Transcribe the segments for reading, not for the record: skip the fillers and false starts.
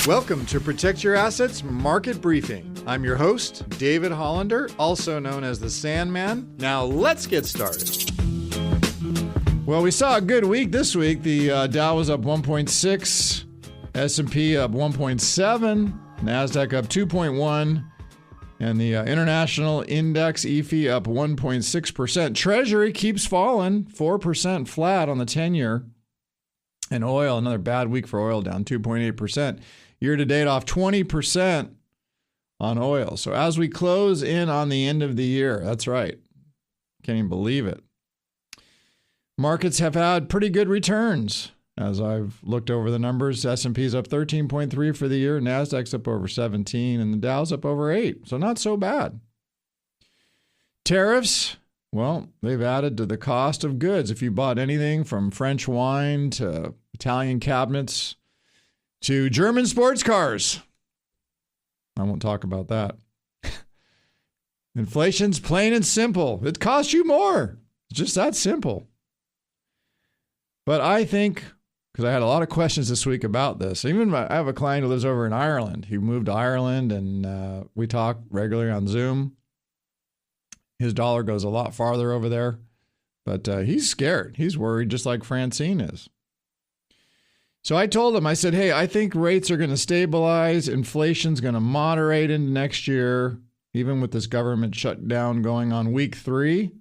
Welcome to Protect Your Assets Market Briefing. I'm your host, David Hollander, also known as the Sandman. Now let's get started. Well, we saw a good week this week. The Dow was up 1.6, S&P up 1.7, Nasdaq up 2.1, and the international index EFI up 1.6%. Treasury keeps falling, 4% flat on the 10-year. And oil, another bad week for oil, down 2.8%. Year to date off 20% on oil. So as we close in on the end of the year, that's right. Can't even believe it. Markets have had pretty good returns. As I've looked over the numbers, S&P's up 13.3 for the year, Nasdaq's up over 17, and the Dow's up over 8. So not so bad. Tariffs, well, they've added to the cost of goods. If you bought anything from French wine to Italian cabinets to German sports cars, I won't talk about that. Inflation's plain and simple. It costs you more. It's just that simple. But I think, because I had a lot of questions this week about this, even I have a client who lives over in Ireland. He moved to Ireland, and we talk regularly on Zoom. His dollar goes a lot farther over there, but he's scared. He's worried, just like Francine is. So I told him, I said, hey, I think rates are going to stabilize. Inflation's going to moderate into next year, even with this government shutdown going on week 3.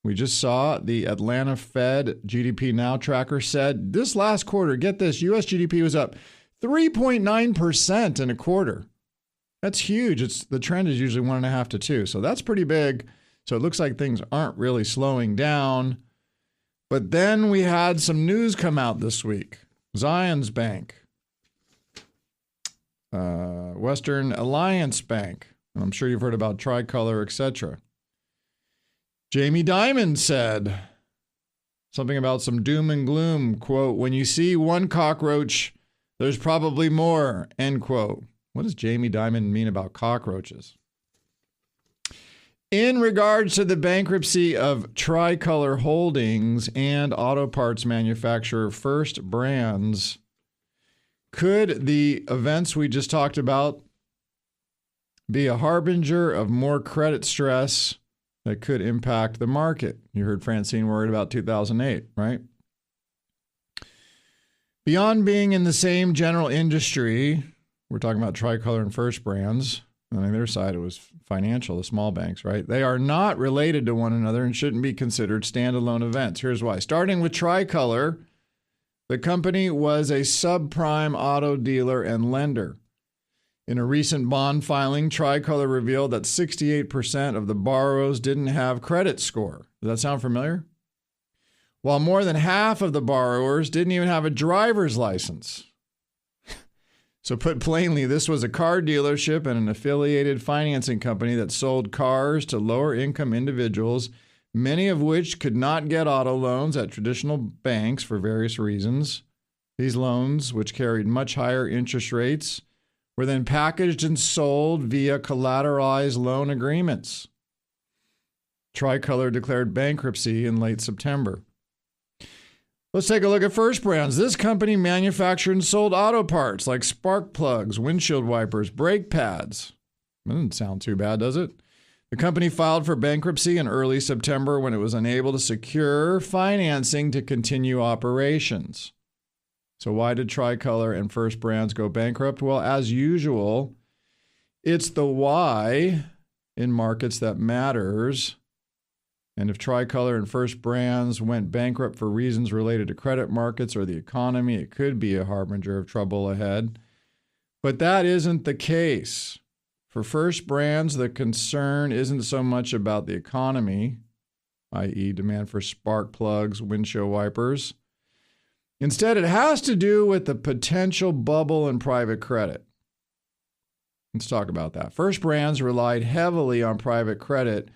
We just saw the Atlanta Fed GDP Now tracker said this last quarter, get this, U.S. GDP was up 3.9% in a quarter. That's huge. The trend is usually 1.5 to 2. So that's pretty big. So it looks like things aren't really slowing down. But then we had some news come out this week. Zions Bank, Western Alliance Bank, and I'm sure you've heard about Tricolor, etc. Jamie Dimon said something about some doom and gloom, quote, when you see one cockroach, there's probably more, end quote. What does Jamie Dimon mean about cockroaches? In regards to the bankruptcy of Tricolor Holdings and auto parts manufacturer First Brands, could the events we just talked about be a harbinger of more credit stress that could impact the market? You heard Francine worried about 2008, right? Beyond being in the same general industry, we're talking about Tricolor and First Brands. And on their side, it was financial, the small banks, right? They are not related to one another and shouldn't be considered standalone events. Here's why. Starting with Tricolor, the company was a subprime auto dealer and lender. In a recent bond filing, Tricolor revealed that 68% of the borrowers didn't have credit score. Does that sound familiar? While more than half of the borrowers didn't even have a driver's license. So put plainly, this was a car dealership and an affiliated financing company that sold cars to lower income individuals, many of which could not get auto loans at traditional banks for various reasons. These loans, which carried much higher interest rates, were then packaged and sold via collateralized loan agreements. Tricolor declared bankruptcy in late September. Let's take a look at First Brands. This company manufactured and sold auto parts like spark plugs, windshield wipers, brake pads. That doesn't sound too bad, does it? The company filed for bankruptcy in early September when it was unable to secure financing to continue operations. So why did Tricolor and First Brands go bankrupt? Well, as usual, it's the why in markets that matters. And if Tricolor and First Brands went bankrupt for reasons related to credit markets or the economy, it could be a harbinger of trouble ahead. But that isn't the case. For First Brands, the concern isn't so much about the economy, i.e. demand for spark plugs, windshield wipers. Instead, it has to do with the potential bubble in private credit. Let's talk about that. First Brands relied heavily on private credit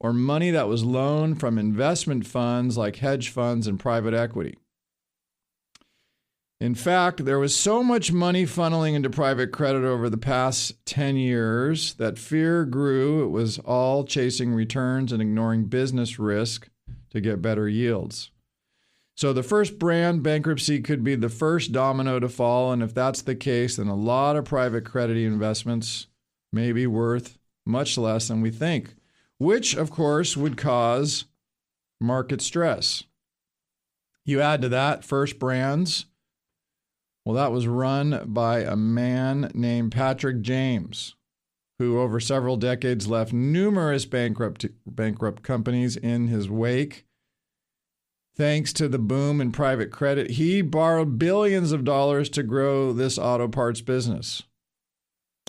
or money that was loaned from investment funds like hedge funds and private equity. In fact, there was so much money funneling into private credit over the past 10 years that fear grew. It was all chasing returns and ignoring business risk to get better yields. So the First Brand bankruptcy could be the first domino to fall. And if that's the case, then a lot of private credit investments may be worth much less than we think, which, of course, would cause market stress. You add to that First Brands. Well, that was run by a man named Patrick James, who over several decades left numerous bankrupt companies in his wake. Thanks to the boom in private credit, he borrowed billions of dollars to grow this auto parts business.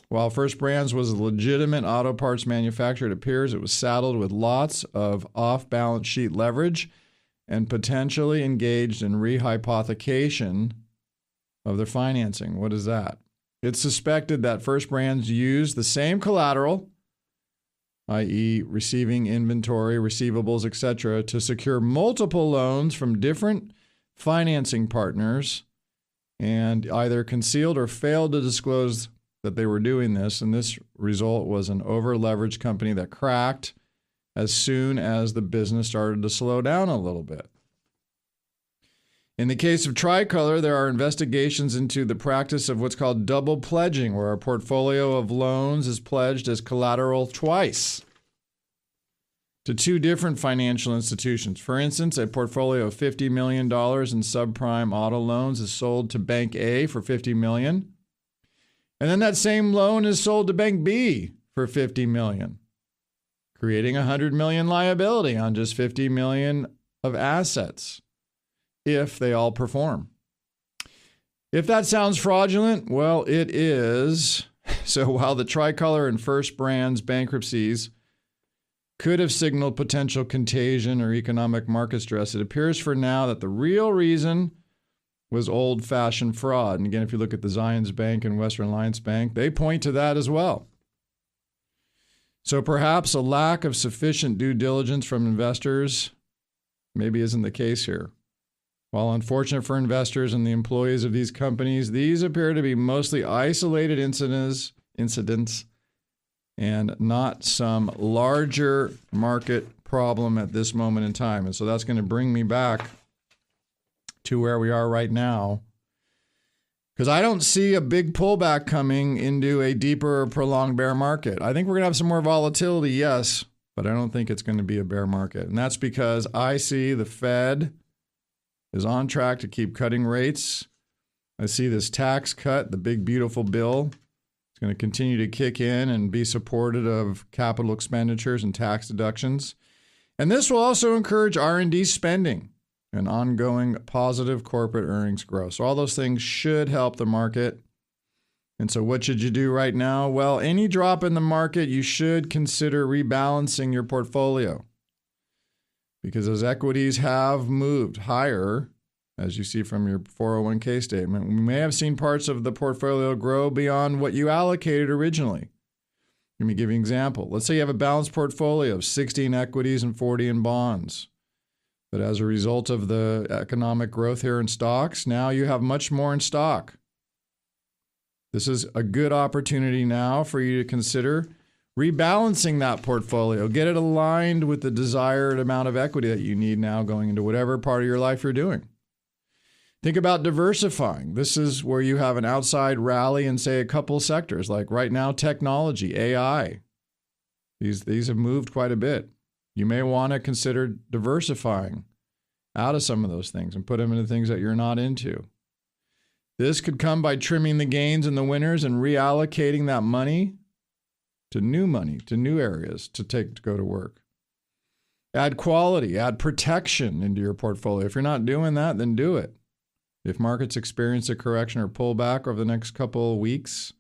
While First Brands was a legitimate auto parts manufacturer, it appears it was saddled with lots of off-balance sheet leverage and potentially engaged in rehypothecation of their financing. What is that? It's suspected that First Brands used the same collateral, i.e. receiving inventory, receivables, etc., to secure multiple loans from different financing partners and either concealed or failed to disclose that they were doing this. And this result was an over-leveraged company that cracked as soon as the business started to slow down a little bit. In the case of Tricolor, there are investigations into the practice of what's called double pledging, where a portfolio of loans is pledged as collateral twice to two different financial institutions. For instance, a portfolio of $50 million in subprime auto loans is sold to Bank A for $50 million, and then that same loan is sold to Bank B for $50 million, creating $100 million liability on just $50 million of assets, if they all perform. If that sounds fraudulent, well, it is. So while the Tricolor and First Brands bankruptcies could have signaled potential contagion or economic market stress, it appears for now that the real reason was old-fashioned fraud. And again, if you look at the Zions Bank and Western Alliance Bank, they point to that as well. So perhaps a lack of sufficient due diligence from investors maybe isn't the case here. While unfortunate for investors and the employees of these companies, these appear to be mostly isolated incidents and not some larger market problem at this moment in time. And so that's going to bring me back to where we are right now, because I don't see a big pullback coming into a deeper or prolonged bear market. I think we're going to have some more volatility, yes, but I don't think it's going to be a bear market. And that's because I see the Fed is on track to keep cutting rates. I see this tax cut, the big beautiful bill, it's going to continue to kick in and be supportive of capital expenditures and tax deductions. And this will also encourage R&D spending and ongoing positive corporate earnings growth. So all those things should help the market. And so what should you do right now? Well, any drop in the market, you should consider rebalancing your portfolio, because as equities have moved higher, as you see from your 401k statement, we may have seen parts of the portfolio grow beyond what you allocated originally. Let me give you an example. Let's say you have a balanced portfolio of 60 in equities and 40 in bonds. But as a result of the economic growth here in stocks, now you have much more in stock. This is a good opportunity now for you to consider rebalancing that portfolio. Get it aligned with the desired amount of equity that you need now going into whatever part of your life you're doing. Think about diversifying. This is where you have an outside rally in, say, a couple sectors, like right now, technology, AI. These have moved quite a bit. You may want to consider diversifying out of some of those things and put them into things that you're not into. This could come by trimming the gains and the winners and reallocating that money, to new areas to go to work. Add quality, add protection into your portfolio. If you're not doing that, then do it. If markets experience a correction or pullback over the next couple of weeks,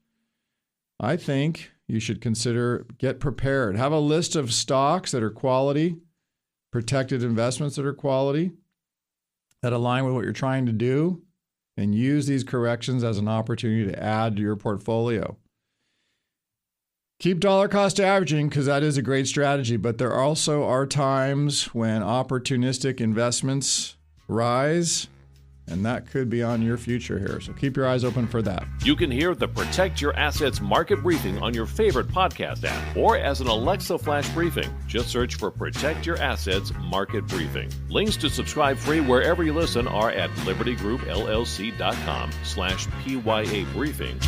I think you should consider, get prepared. Have a list of stocks that are quality, protected investments that are quality, that align with what you're trying to do, and use these corrections as an opportunity to add to your portfolio. Keep dollar cost averaging, because that is a great strategy, but there also are times when opportunistic investments rise And that could be on your future here. So keep your eyes open for that. You can hear the Protect Your Assets market briefing on your favorite podcast app or as an Alexa flash briefing. Just search for Protect Your Assets market briefing. Links to subscribe free wherever you listen are at libertygroupllc.com/PYA briefing.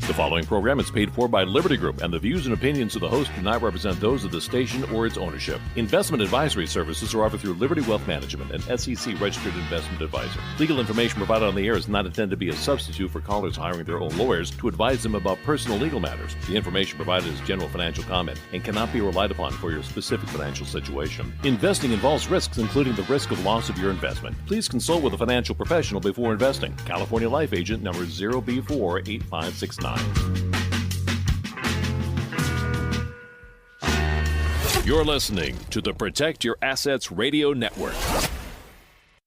The following program is paid for by Liberty Group, and the views and opinions of the host do not represent those of the station or its ownership. Investment advisory services are offered through Liberty Wealth Management, an SEC-registered investment advisor. Legal information provided on the air is not intended to be a substitute for callers hiring their own lawyers to advise them about personal legal matters. The information provided is general financial comment and cannot be relied upon for your specific financial situation. Investing involves risks, including the risk of loss of your investment. Please consult with a financial professional before investing. California Life Agent number 0B48569. You're listening to the Protect Your Assets Radio Network.